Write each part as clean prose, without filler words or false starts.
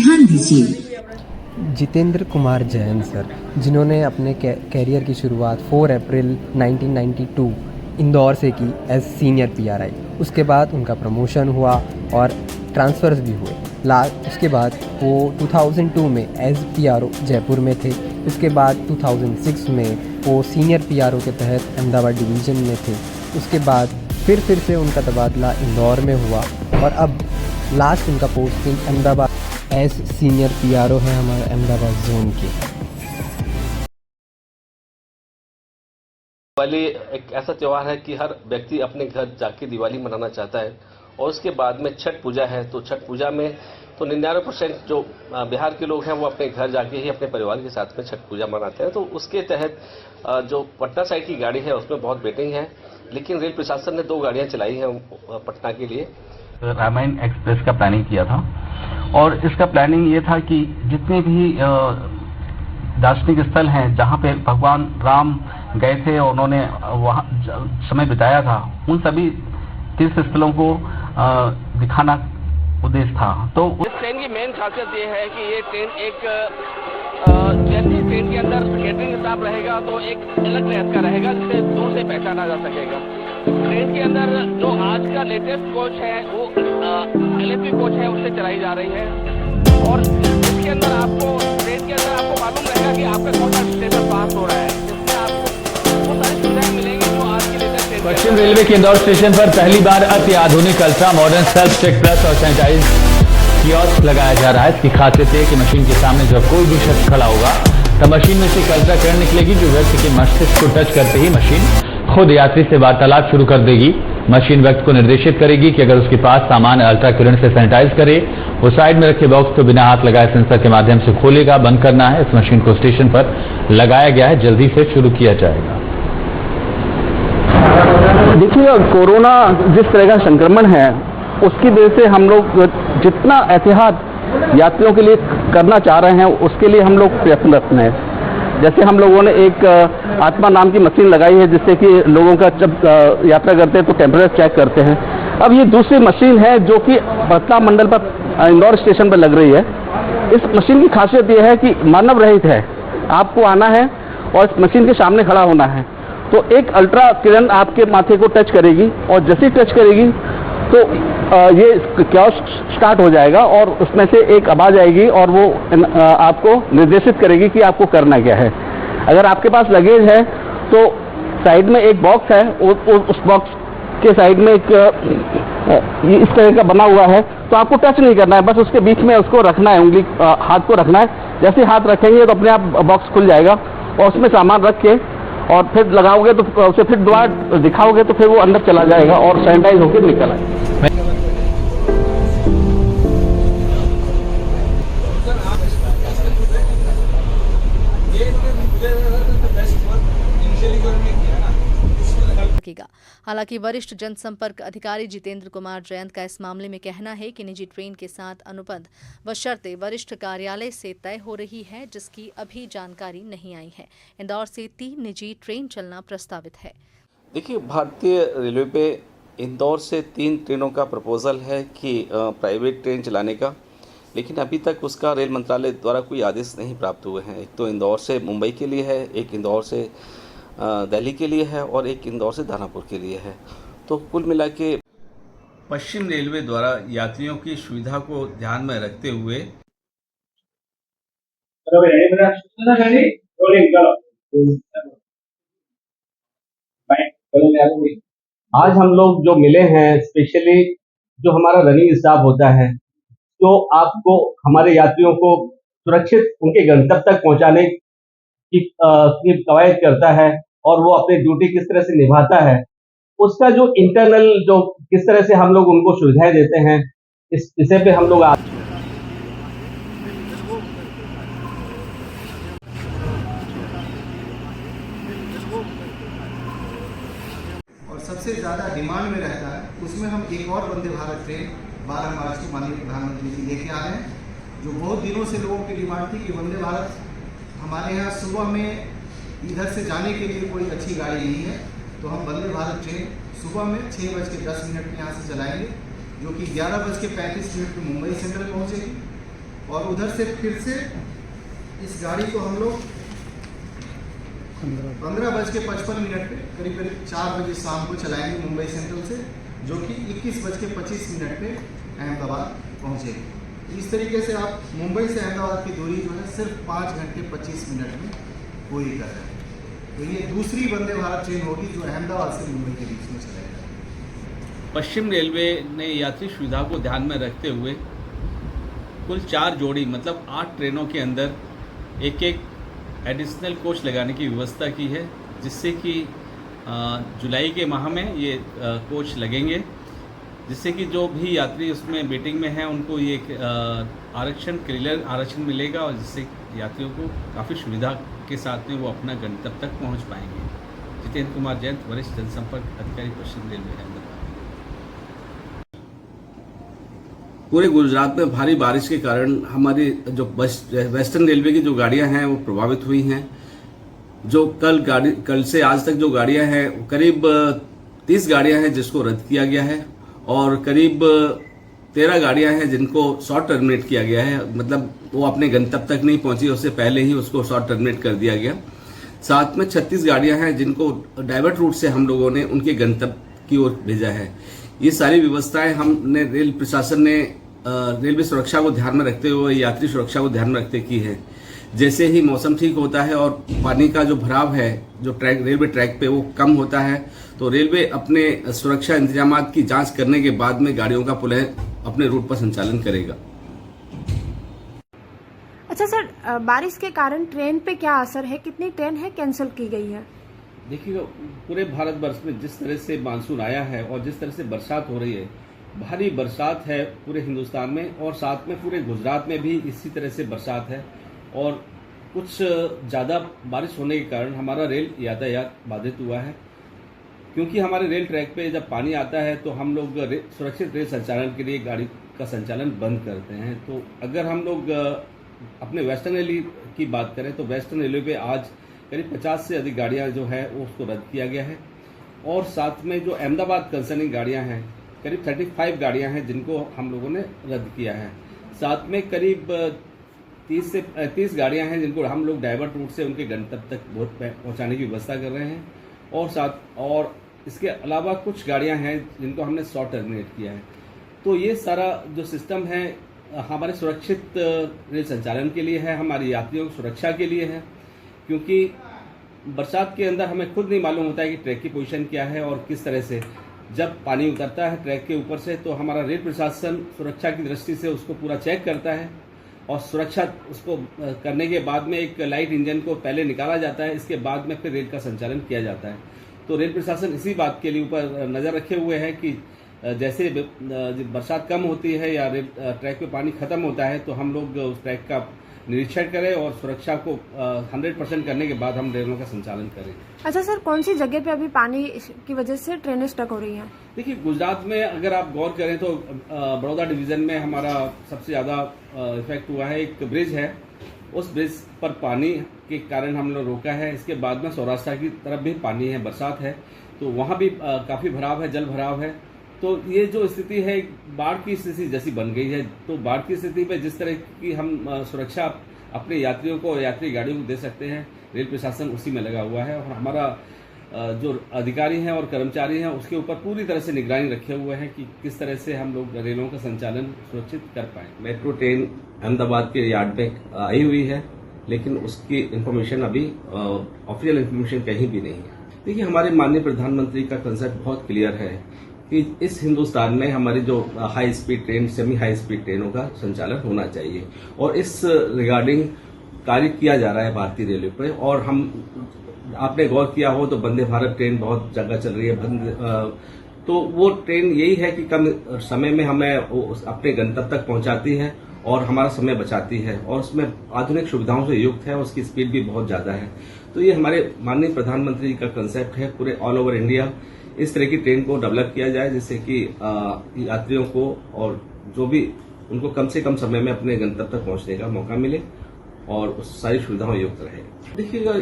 ध्यान दीजिए। जितेंद्र कुमार जैन सर, जिन्होंने अपने कैरियर की शुरुआत 4 अप्रैल 1992 इंदौर से की एज सीनियर पीआरआई। उसके बाद उनका प्रमोशन हुआ और ट्रांसफ़र्स भी हुए। उसके बाद वो 2002 में एज पीआरओ जयपुर में थे। उसके बाद 2006 में वो सीनियर पीआरओ के तहत अहमदाबाद डिवीज़न में थे। उसके बाद फिर से उनका तबादला इंदौर में हुआ और अब लास्ट उनका posting Ahmedabad as senior PRO है हमारे अहमदाबाद जोन के। दिवाली एक ऐसा त्यौहार है कि हर व्यक्ति अपने घर जाके दिवाली मनाना चाहता है और उसके बाद में छठ पूजा है। तो छठ पूजा में तो 99% जो बिहार के लोग हैं वो अपने घर जाके ही अपने परिवार के साथ में छठ पूजा मनाते हैं। तो उसके तहत जो पटना साइड की गाड़ी है उसमें बहुत वेटिंग है, लेकिन रेल प्रशासन ने 2 गाड़ियां चलाई हैं पटना के लिए। रामायण एक्सप्रेस का प्लानिंग किया था और इसका प्लानिंग ये था कि जितने भी दार्शनिक स्थल हैं जहाँ पे भगवान राम गए थे और उन्होंने वहाँ समय बिताया था, उन सभी तीर्थ स्थलों को दिखाना उद्देश्य था। तो इस ट्रेन की मेन खासियत ये है कि ये ट्रेन एक जैसे ट्रेन के अंदर कैटरिंग स्टाफ रहेगा तो एक अलग रहत का रहेगा जिसे दूर से पहचाना जा सकेगा। ट्रेन के अंदर जो आज का लेटेस्ट कोच है वो LSP कोच है, उससे चलाई जा रही है और इसके अंदर आपको ट्रेन के अंदर आपको मालूम रहेगा कि आपका कौन सा स्टेशन पास हो रहा है, जिसमें आपको वो सारी सुविधाएं मिलेंगी जो आज की लेटेस्ट ट्रेन। पश्चिम रेलवे के इंदौर स्टेशन पर पहली बार अति आधुनिक ultra modern self check plus और सैनिटाइज कियोस्क लगाया जा रहा है। इसकी खासियत है कि मशीन के सामने जब कोई भी शख्स खड़ा होगा तो मशीन में से एक अल्ट्रा किरण निकलेगी जो व्यक्ति के मस्तिष्क को टच करते ही मशीन खुद यात्री से वार्तालाप शुरू कर देगी। मशीन व्यक्ति को निर्देशित करेगी कि अगर उसके पास सामान अल्ट्रा किरण से सैनिटाइज करे, वो साइड में रखे बॉक्स को बिना हाथ लगाए सेंसर के माध्यम से खोलेगा। बंद करना है। इस मशीन को स्टेशन पर लगाया गया है, जल्दी से शुरू किया जाएगा। देखिए, कोरोना जिस तरह का संक्रमण है उसकी वजह से हम लोग जितना एहतियात यात्रियों के लिए करना चाह रहे हैं उसके लिए हम लोग प्रयत्नरत हैं। जैसे हम लोगों ने एक आत्मा नाम की मशीन लगाई है जिससे कि लोगों का जब यात्रा करते हैं तो टेम्परेचर चेक करते हैं। अब ये दूसरी मशीन है जो कि पटना मंडल पर इंदौर स्टेशन पर लग रही है। इस मशीन की खासियत ये है कि मानव रहित है। आपको आना है और इस मशीन के सामने खड़ा होना है तो एक अल्ट्रा किरण आपके माथे को टच करेगी और जैसे ही टच करेगी तो ये कियोस्क स्टार्ट हो जाएगा और उसमें से एक आवाज आएगी और वो आपको निर्देशित करेगी कि आपको करना क्या है। अगर आपके पास लगेज है तो साइड में एक बॉक्स है, उस बॉक्स के साइड में एक इस तरह का बना हुआ है तो आपको टच नहीं करना है, बस उसके बीच में उसको रखना है, उंगली हाथ को रखना है। जैसे हाथ रखेंगे तो अपने आप बॉक्स खुल जाएगा और उसमें सामान रख के और फिर लगाओगे तो उसे फिर दोबारा दिखाओगे तो फिर वो अंदर चला जाएगा और सैनिटाइज होकर निकल आएगा। हालांकि वरिष्ठ जनसंपर्क अधिकारी जितेंद्र कुमार जैन का इस मामले में कहना है कि निजी ट्रेन के साथ अनुबंध बशर्ते वरिष्ठ कार्यालय से तय हो रही है, जिसकी अभी जानकारी नहीं आई है। इंदौर से 3 निजी ट्रेन चलना प्रस्तावित है। देखिए, भारतीय रेलवे पे इंदौर से 3 ट्रेनों का प्रपोजल है कि प्राइवेट ट्रेन चलाने का, लेकिन अभी तक उसका रेल मंत्रालय द्वारा कोई आदेश नहीं प्राप्त हुए हैं। एक तो इंदौर से मुंबई के लिए है, एक इंदौर से दिल्ली के लिए है और एक इंदौर से दानापुर के लिए है। तो कुल मिला के पश्चिम रेलवे द्वारा यात्रियों की सुविधा को ध्यान में रखते हुए आज हम लोग जो मिले हैं, स्पेशली जो हमारा रनिंग स्टाफ होता है, तो आपको हमारे यात्रियों को सुरक्षित उनके गंतव्य तक पहुंचाने की कवायद करता है और वो अपनी ड्यूटी किस तरह से निभाता है, उसका जो इंटरनल जो किस तरह से हम लोग उनको सुविधाएं देते हैं, इस विषय पे हम लोग और सबसे ज़्यादा डिमांड में रहता है उसमें हम एक और वंदे भारत ट्रेन 12 मार्च को माननीय प्रधानमंत्री जी लेके आ रहे हैं, जो बहुत दिनों से लोगों की डिमांड थी कि वंदे भारत हमारे यहाँ सुबह में इधर से जाने के लिए कोई अच्छी गाड़ी नहीं है, तो हम वंदे भारत ट्रेन सुबह में 6:10 में यहाँ से चलाएंगे, जो कि 11:35 पर मुंबई सेंट्रल पहुँचेगी और उधर से फिर से इस गाड़ी को हम लोग 15:55 पे करीब 4 बजे शाम को चलाएंगे मुंबई सेंट्रल से, जो कि 21:25 पे अहमदाबाद पहुंचेगी। इस तरीके से आप मुंबई से अहमदाबाद की दूरी जो है सिर्फ 5 घंटे 25 मिनट में पूरी कर रहे हैं। तो ये दूसरी वंदे भारत ट्रेन होगी जो अहमदाबाद से मुंबई के बीच में चलेगा। पश्चिम रेलवे ने यात्री सुविधा को ध्यान में रखते हुए कुल 4 जोड़ी मतलब 8 ट्रेनों के अंदर एक एडिशनल कोच लगाने की व्यवस्था की है, जिससे कि जुलाई के माह में ये कोच लगेंगे, जिससे कि जो भी यात्री उसमें वेटिंग में हैं उनको ये आरक्षण क्लियर आरक्षण मिलेगा और जिससे यात्रियों को काफ़ी सुविधा के साथ में वो अपना गंतव्य तक पहुंच पाएंगे। जितेंद्र कुमार जैन, वरिष्ठ जनसंपर्क अधिकारी, पश्चिम रेलवे, अहमदाबाद। पूरे गुजरात में भारी बारिश के कारण हमारी जो वेस्टर्न रेलवे की जो गाड़ियां हैं वो प्रभावित हुई हैं। जो कल से आज तक जो गाड़ियां हैं करीब 30 गाड़ियां हैं जिसको रद्द किया गया है और करीब 13 गाड़ियां हैं जिनको शॉर्ट टर्मिनेट किया गया है, मतलब वो अपने गंतव्य तक नहीं पहुंची, उससे पहले ही उसको शॉर्ट टर्मिनेट कर दिया गया। साथ में 36 गाड़ियां हैं जिनको डाइवर्ट रूट से हम लोगों ने उनके गंतव्य की ओर भेजा है। ये सारी व्यवस्थाएं हमने रेल प्रशासन ने रेलवे सुरक्षा को ध्यान में रखते हुए, यात्री सुरक्षा को ध्यान में रखते की है। जैसे ही मौसम ठीक होता है और पानी का जो भराव है जो रेलवे ट्रैक पे वो कम होता है, तो रेलवे अपने सुरक्षा इंतजामात की जांच करने के बाद में गाड़ियों का पुनः अपने रूट पर संचालन करेगा। अच्छा सर, बारिश के कारण ट्रेन पे क्या असर है? कितनी ट्रेन है कैंसिल की गई है? देखिए, पूरे भारतवर्ष में जिस तरह से मानसून आया है और जिस तरह से बरसात हो रही है, भारी बरसात है पूरे हिंदुस्तान में और साथ में पूरे गुजरात में भी इसी तरह से बरसात है और कुछ ज़्यादा बारिश होने के कारण हमारा रेल यातायात बाधित हुआ है। क्योंकि हमारे रेल ट्रैक पे जब पानी आता है तो हम लोग सुरक्षित रेल संचालन के लिए गाड़ी का संचालन बंद करते हैं। तो अगर हम लोग अपने वेस्टर्न रेलवे की बात करें तो वेस्टर्न रेलवे पे आज करीब 50 से अधिक गाड़ियां जो है वो उसको रद्द किया गया है और साथ में जो अहमदाबाद कंसर्निंग गाड़ियां हैं करीब 35 गाड़ियां हैं जिनको हम लोगों ने रद्द किया है। साथ में करीब 30 गाड़ियां हैं जिनको हम लोग डाइवर्ट रूट से उनके गंतव्य तक पहुंचाने की व्यवस्था कर रहे हैं और इसके अलावा कुछ गाड़ियां हैं जिनको हमने शॉर्ट टर्मिनेट किया है। तो ये सारा जो सिस्टम है हमारे सुरक्षित रेल संचालन के लिए है, हमारे यात्रियों की सुरक्षा के लिए है, क्योंकि बरसात के अंदर हमें खुद नहीं मालूम होता है कि ट्रैक की पोजीशन क्या है और किस तरह से जब पानी उतरता है ट्रैक के ऊपर से तो हमारा रेल प्रशासन सुरक्षा की दृष्टि से उसको पूरा चेक करता है और सुरक्षा उसको करने के बाद में एक लाइट इंजन को पहले निकाला जाता है, इसके बाद में फिर रेल का संचालन किया जाता है। तो रेल प्रशासन इसी बात के लिए ऊपर नज़र रखे हुए है कि जैसे बरसात कम होती है या ट्रैक पे पानी खत्म होता है तो हम लोग उस ट्रैक का निरीक्षण करें और सुरक्षा को 100% करने के बाद हम रेलों का संचालन करें। अच्छा सर, कौन सी जगह पे अभी पानी की वजह से ट्रेनें स्टक हो रही हैं? देखिए, गुजरात में अगर आप गौर करें तो बड़ौदा डिवीजन में हमारा सबसे ज़्यादा इफेक्ट हुआ है। एक ब्रिज है, उस ब्रिज पर पानी के कारण हम लोग रोका है। इसके बाद में सौराष्ट्र की तरफ भी पानी है, बरसात है तो वहाँ भी काफ़ी भराव है, जल भराव है। तो ये जो स्थिति है बाढ़ की स्थिति जैसी बन गई है, तो बाढ़ की स्थिति में जिस तरह की हम सुरक्षा अपने यात्रियों को और यात्री गाड़ियों को दे सकते हैं, रेल प्रशासन उसी में लगा हुआ है और हमारा जो अधिकारी हैं और कर्मचारी हैं उसके ऊपर पूरी तरह से निगरानी रखे हुए हैं कि किस तरह से हम लोग रेलों का संचालन सुरक्षित कर पाएं। मेट्रो ट्रेन अहमदाबाद के यार्ड पे आई हुई है, लेकिन उसकी इन्फॉर्मेशन अभी ऑफिशियल इन्फॉर्मेशन कहीं भी नहीं है। देखिए, हमारे माननीय प्रधानमंत्री का कंसेप्ट बहुत क्लियर है कि इस हिंदुस्तान में हमारी जो high speed train, semi high speed ट्रेनों का संचालन होना चाहिए और इस रिगार्डिंग कार्य किया जा रहा है भारतीय रेलवे पे। और हम आपने गौर किया हो तो वंदे भारत ट्रेन बहुत जगह चल रही है, तो वो ट्रेन यही है कि कम समय में हमें अपने गंतव्य तक पहुंचाती है और हमारा समय बचाती है और उसमें आधुनिक सुविधाओं से युक्त है, उसकी स्पीड भी बहुत ज्यादा है। तो ये हमारे माननीय प्रधानमंत्री का कंसेप्ट है, पूरे ऑल ओवर इंडिया इस तरह की ट्रेन को डेवलप किया जाए जिससे कि यात्रियों को और जो भी उनको कम से कम समय में अपने गंतव्य तक पहुंचने का मौका मिले और उस सारी सुविधाओं युक्त रहे। देखिएगा,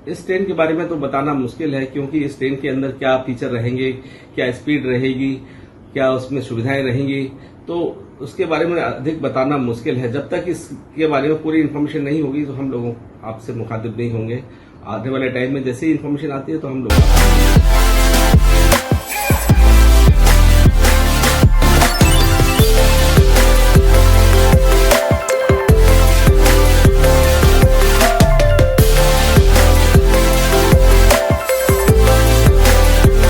इस ट्रेन के बारे में तो बताना मुश्किल है, क्योंकि इस ट्रेन के अंदर क्या फीचर रहेंगे, क्या स्पीड रहेगी, क्या उसमें सुविधाएं रहेंगी, तो उसके बारे में अधिक बताना मुश्किल है। जब तक इसके बारे में पूरी इन्फॉर्मेशन नहीं होगी तो हम लोगों आपसे मुखातिब नहीं होंगे। आने वाले टाइम में जैसे ही इन्फॉर्मेशन आती है तो हम लोग